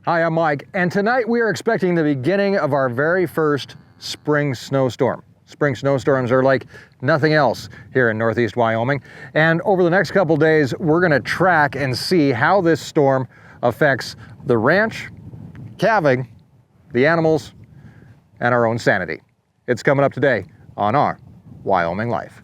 Hi, I'm Mike, and tonight we are expecting the beginning of our very first spring snowstorm. Spring snowstorms are like nothing else here in Northeast Wyoming, and over the next couple days we're going to track and see how this storm affects the ranch, calving, the animals, and our own sanity. It's coming up today on Our Wyoming Life.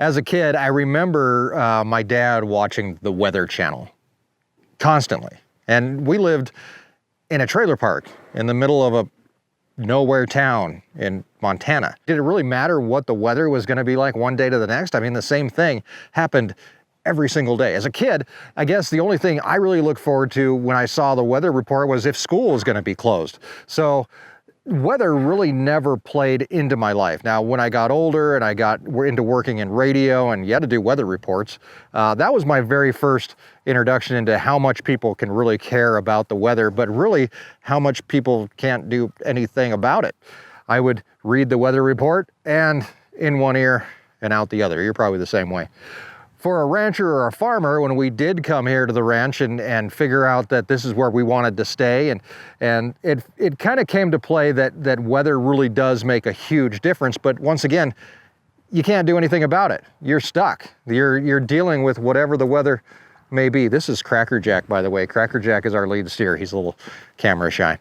As a kid, I remember my dad watching the Weather Channel constantly. And we lived in a trailer park in the middle of a nowhere town in Montana. Did it really matter what the weather was going to be like one day to the next? I mean, the same thing happened every single day. As a kid, I guess the only thing I really looked forward to when I saw the weather report was if school was going to be closed. So weather really never played into my life. Now, when I got older and I got into working in radio and you had to do weather reports, that was my very first introduction into how much people can really care about the weather, but really how much people can't do anything about it. I would read the weather report and in one ear and out the other. You're probably the same way. For a rancher or a farmer, when we did come here to the ranch and figure out that this is where we wanted to stay, and it kind of came to play that weather really does make a huge difference. But once again, you can't do anything about it. You're stuck. You're dealing with whatever the weather may be. This is Cracker Jack, by the way. Cracker Jack is our lead steer. He's a little camera shy.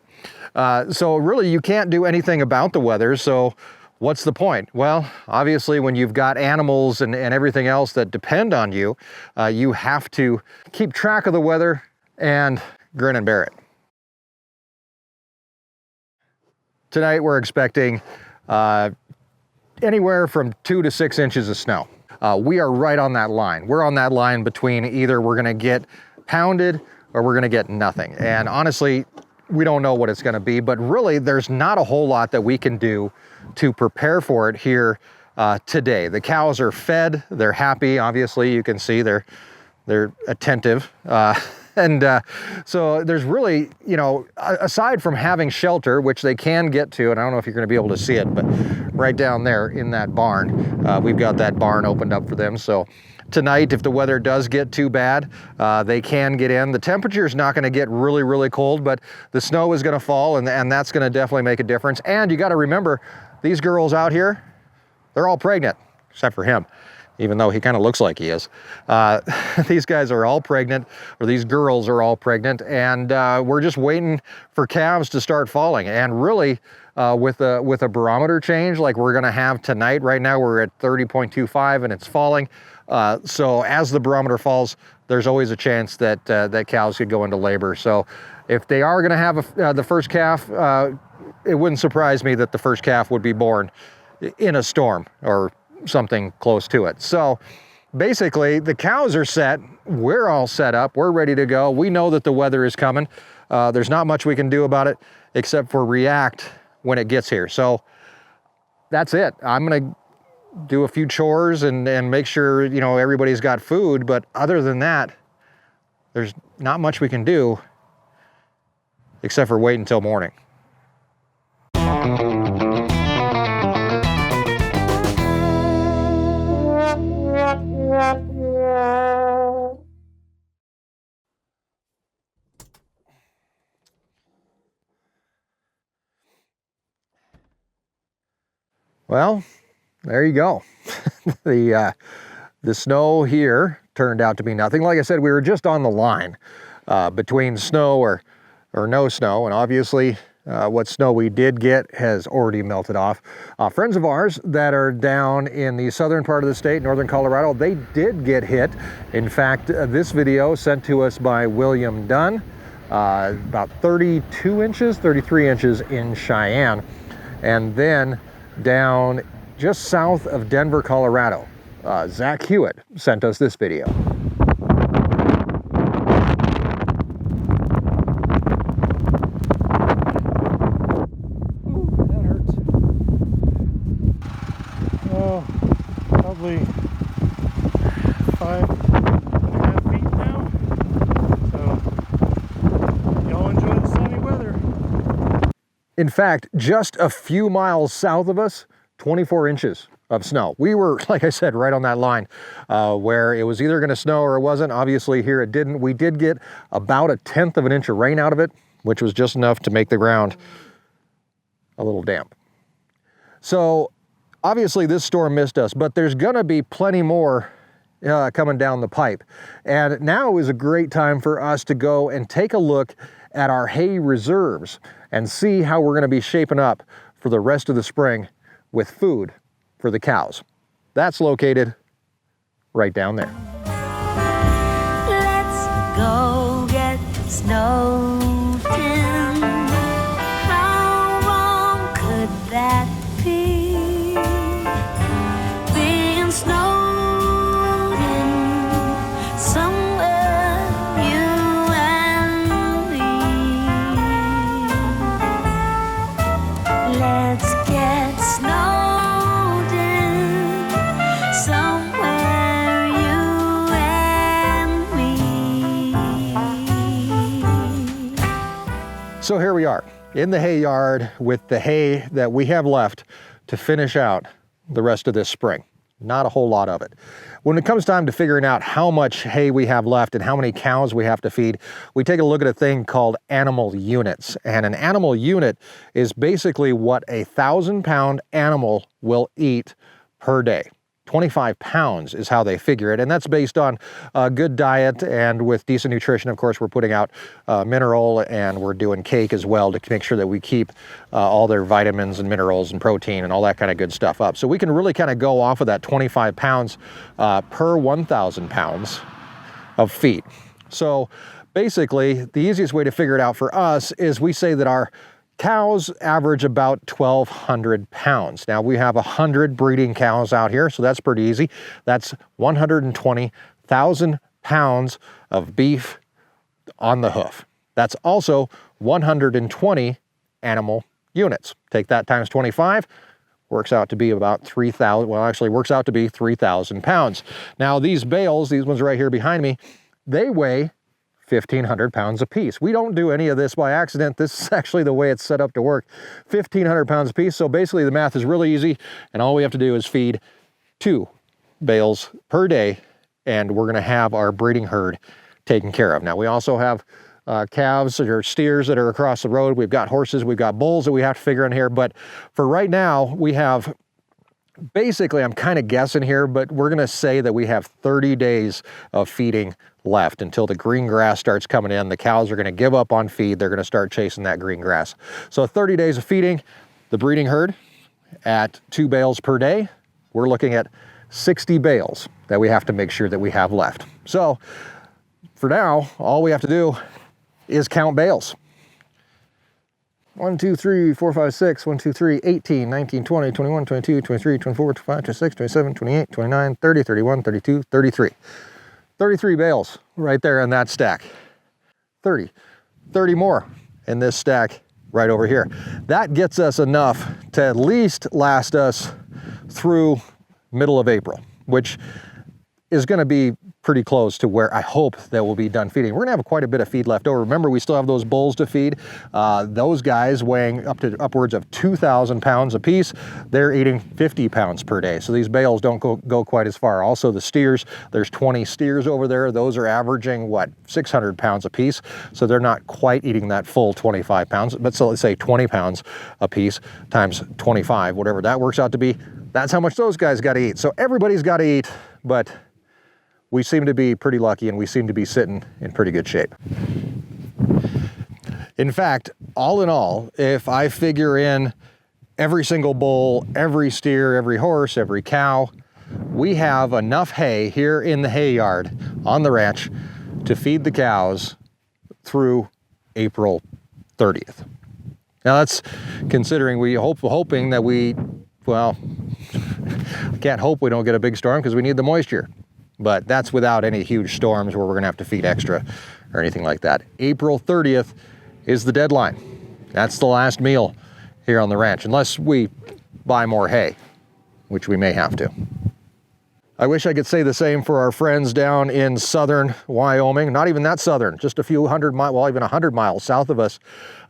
So really, you can't do anything about the weather. So what's the point? Well, obviously, when you've got animals and everything else that depend on you, you have to keep track of the weather and grin and bear it. Tonight, we're expecting anywhere from 2 to 6 inches of snow. We are right on that line. We're on that line between either we're going to get pounded or we're going to get nothing. And honestly, we don't know what it's going to be, but really, there's not a whole lot that we can do to prepare for it here today. The cows are fed, they're happy, obviously you can see they're attentive. So there's really, you know, aside from having shelter, which they can get to, and I don't know if you're going to be able to see it, but right down there in that barn, we've got that barn opened up for them. So tonight, if the weather does get too bad, they can get in. The temperature is not going to get really, really cold, but the snow is going to fall, and that's going to definitely make a difference. And you got to remember, these girls out here, they're all pregnant, except for him, even though he kind of looks like he is. These guys are all pregnant, or these girls are all pregnant, and we're just waiting for calves to start falling. And really, with a barometer change like we're going to have tonight, right now we're at 30.25 and it's falling. So as the barometer falls, there's always a chance that that cows could go into labor. So if they are going to have the first calf, it wouldn't surprise me that the first calf would be born in a storm or something close to it. So basically, the cows are set. We're all set up. We're ready to go. We know that the weather is coming. There's not much we can do about it except for react when it gets here. So that's it. I'm going to do a few chores and make sure, you know, everybody's got food. But other than that, there's not much we can do except for wait until morning. Well, there you go. The snow here turned out to be nothing. Like I said, we were just on the line between snow or no snow, and obviously what snow we did get has already melted off. Friends of ours that are down in the southern part of the state, northern Colorado, they did get hit. In fact, this video sent to us by William Dunn, about 32 inches, 33 inches in Cheyenne, and then down just south of Denver, Colorado. Zach Hewitt sent us this video. Probably 5.5 feet now. So y'all enjoy the sunny weather. In fact, just a few miles south of us, 24 inches of snow. We were, like I said, right on that line where it was either going to snow or it wasn't. Obviously here it didn't. We did get about 1/10 of an inch of rain out of it, which was just enough to make the ground a little damp. So obviously this storm missed us, but there's going to be plenty more coming down the pipe. And now is a great time for us to go and take a look at our hay reserves and see how we're going to be shaping up for the rest of the spring with food for the cows. That's located right down there. Let's go get snowed in. How wrong could that be? Being snowed in somewhere, you and me. Let's get snowed in somewhere, you and me. So here we are in the hay yard with the hay that we have left to finish out the rest of this spring. Not a whole lot of it. When it comes time to figuring out how much hay we have left and how many cows we have to feed, we take a look at a thing called animal units. And an animal unit is basically what a 1,000-pound animal will eat per day. 25 pounds is how they figure it, and that's based on a good diet and with decent nutrition. Of course, we're putting out mineral, and we're doing cake as well to make sure that we keep all their vitamins and minerals and protein and all that kind of good stuff up. So we can really kind of go off of that 25 pounds per 1,000 pounds of feed. So basically, the easiest way to figure it out for us is we say that our cows average about 1,200 pounds. Now we have 100 breeding cows out here, so that's pretty easy. That's 120,000 pounds of beef on the hoof. That's also 120 animal units. Take that times 25, works out to be about 3,000, well actually works out to be 3,000 pounds. Now these bales, these ones right here behind me, they weigh 1,500 pounds apiece. We don't do any of this by accident. This is actually the way it's set up to work. 1,500 pounds apiece. So basically the math is really easy, and all we have to do is feed 2 bales per day, and we're gonna have our breeding herd taken care of. Now we also have calves or steers that are across the road. We've got horses, we've got bulls that we have to figure in here. But for right now, we have basically, I'm kind of guessing here, but we're gonna say that we have 30 days of feeding left until the green grass starts coming in. The cows are gonna give up on feed. They're gonna start chasing that green grass. So 30 days of feeding the breeding herd at 2 bales per day. We're looking at 60 bales that we have to make sure that we have left. So for now, all we have to do is count bales. 1, 2, 3, 4, 5, 6, 1, 2, 3, 18, 19, 20, 21, 22, 23, 24, 25, 26, 27, 28, 29, 30, 31, 32, 33. 33 bales right there in that stack. 30 more in this stack right over here. That gets us enough to at least last us through middle of April, which is going to be pretty close to where I hope that we'll be done feeding. We're gonna have quite a bit of feed left over. Remember, we still have those bulls to feed. Those guys weighing up to upwards of 2,000 pounds a piece. They're eating 50 pounds per day. So these bales don't go quite as far. Also the steers, there's 20 steers over there. Those are averaging, what, 600 pounds a piece. So they're not quite eating that full 25 pounds, but so let's say 20 pounds a piece times 25, whatever that works out to be. That's how much those guys got to eat. So everybody's got to eat, but we seem to be pretty lucky and we seem to be sitting in pretty good shape. In fact, all in all, if I figure in every single bull, every steer, every horse, every cow, we have enough hay here in the hay yard on the ranch to feed the cows through April 30th. Now that's considering hoping that we, well, I can't hope we don't get a big storm because we need the moisture. But that's without any huge storms where we're gonna have to feed extra or anything like that. April 30th is the deadline. That's the last meal here on the ranch, unless we buy more hay, which we may have to. I wish I could say the same for our friends down in southern Wyoming. Not even that southern, just a few hundred miles, well, even 100 miles south of us,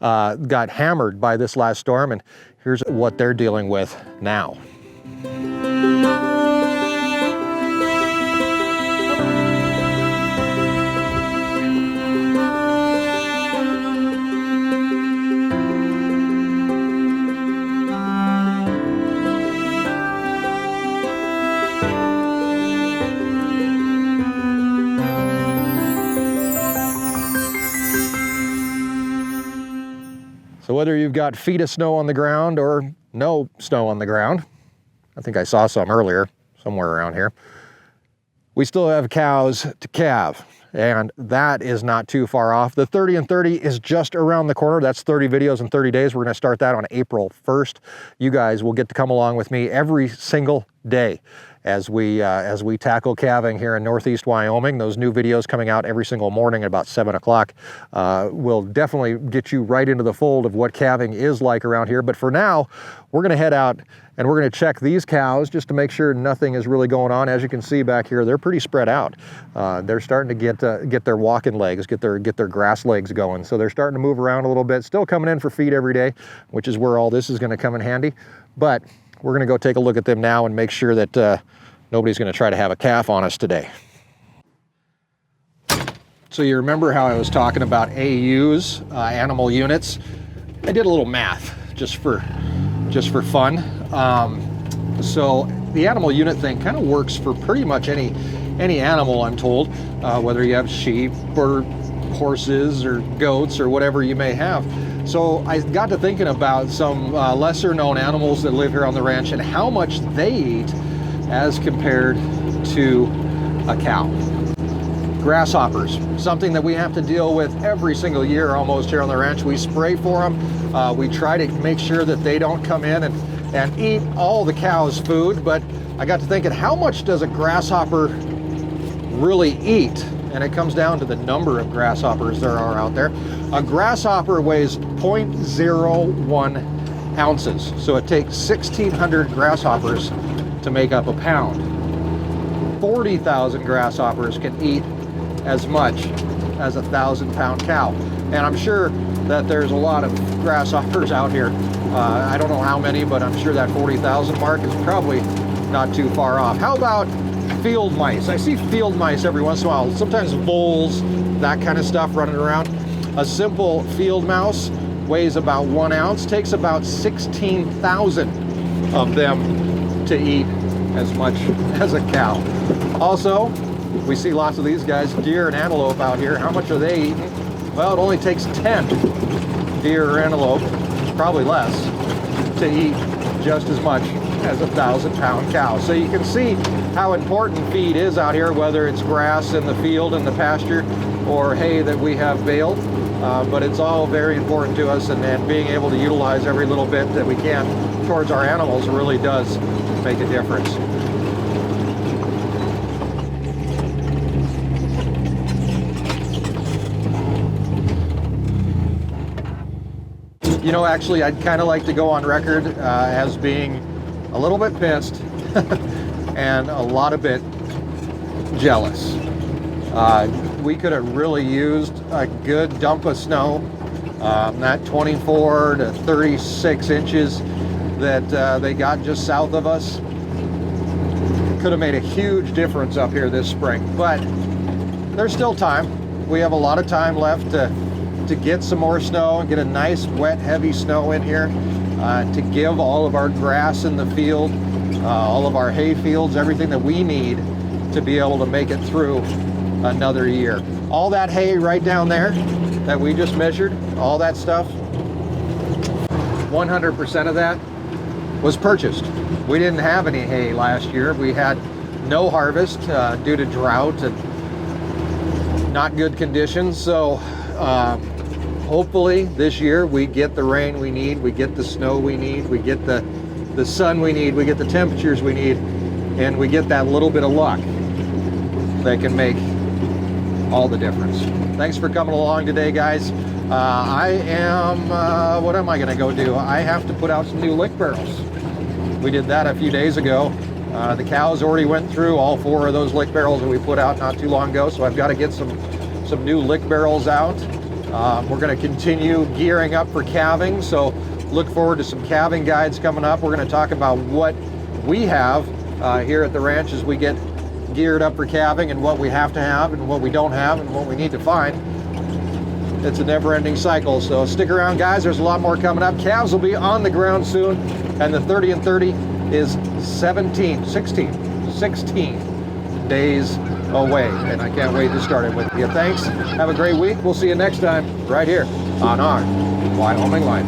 got hammered by this last storm, and here's what they're dealing with now. whether you've got feet of snow on the ground or no snow on the ground, I think I saw some earlier, somewhere around here, we still have cows to calve, and that is not too far off. The 30 and 30 is just around the corner. That's 30 videos in 30 days. We're gonna start that on April 1st. You guys will get to come along with me every single day as we tackle calving here in Northeast Wyoming. Those new videos coming out every single morning at about 7 o'clock will definitely get you right into the fold of what calving is like around here. But for now, we're gonna head out and we're gonna check these cows just to make sure nothing is really going on. As you can see back here, they're pretty spread out. They're starting to get their walking legs, get their grass legs going. So they're starting to move around a little bit, still coming in for feed every day, which is where all this is gonna come in handy. But we're gonna go take a look at them now and make sure that nobody's gonna try to have a calf on us today. So you remember how I was talking about AUs, animal units? I did a little math just for fun. So the animal unit thing kind of works for pretty much any animal, I'm told, whether you have sheep or horses or goats or whatever you may have. So I got to thinking about some lesser known animals that live here on the ranch and how much they eat as compared to a cow. Grasshoppers, something that we have to deal with every single year almost here on the ranch. We spray for them. We try to make sure that they don't come in and eat all the cow's food. But I got to thinking, how much does a grasshopper really eat? And it comes down to the number of grasshoppers there are out there. A grasshopper weighs 0.01 ounces. So it takes 1,600 grasshoppers to make up a pound. 40,000 grasshoppers can eat as much as a 1,000-pound cow. And I'm sure that there's a lot of grasshoppers out here. I don't know how many, but I'm sure that 40,000 mark is probably not too far off. How about field mice? I see field mice every once in a while, sometimes voles, that kind of stuff running around. A simple field mouse weighs about 1 ounce, takes about 16,000 of them to eat as much as a cow. Also, we see lots of these guys, deer and antelope out here. How much are they eating? Well, it only takes 10 deer or antelope, probably less, to eat just as much as a 1,000-pound cow. So you can see how important feed is out here, whether it's grass in the field and the pasture or hay that we have baled. But it's all very important to us, and being able to utilize every little bit that we can towards our animals really does make a difference. You know, actually, I'd kind of like to go on record as being a little bit pissed and a lot of bit jealous. We could have really used a good dump of snow, that 24 to 36 inches that they got just south of us. Could have made a huge difference up here this spring, but there's still time. We have a lot of time left to get some more snow and get a nice wet heavy snow in here to give all of our grass in the field, all of our hay fields, everything that we need to be able to make it through another year. All that hay right down there that we just measured, all that stuff, 100% of that was purchased. We didn't have any hay last year. We had no harvest due to drought and not good conditions. So hopefully this year we get the rain we need, we get the snow we need, we get the sun we need, we get the temperatures we need, and we get that little bit of luck that can make all the difference. Thanks for coming along today, guys. What am I gonna go do? I have to put out some new lick barrels. We did that a few days ago. The cows already went through all 4 of those lick barrels that we put out not too long ago, so I've got to get some new lick barrels out. We're going to continue gearing up for calving, so look forward to some calving guides coming up. We're going to talk about what we have here at the ranch as we get geared up for calving, and what we have to have and what we don't have and what we need to find. It's a never-ending cycle, so stick around, guys. There's a lot more coming up. Calves will be on the ground soon, and the 30 and 30 is 16 days away, and I can't wait to start it with you. Thanks. Have a great week. We'll see you next time right here on Our Wyoming Life.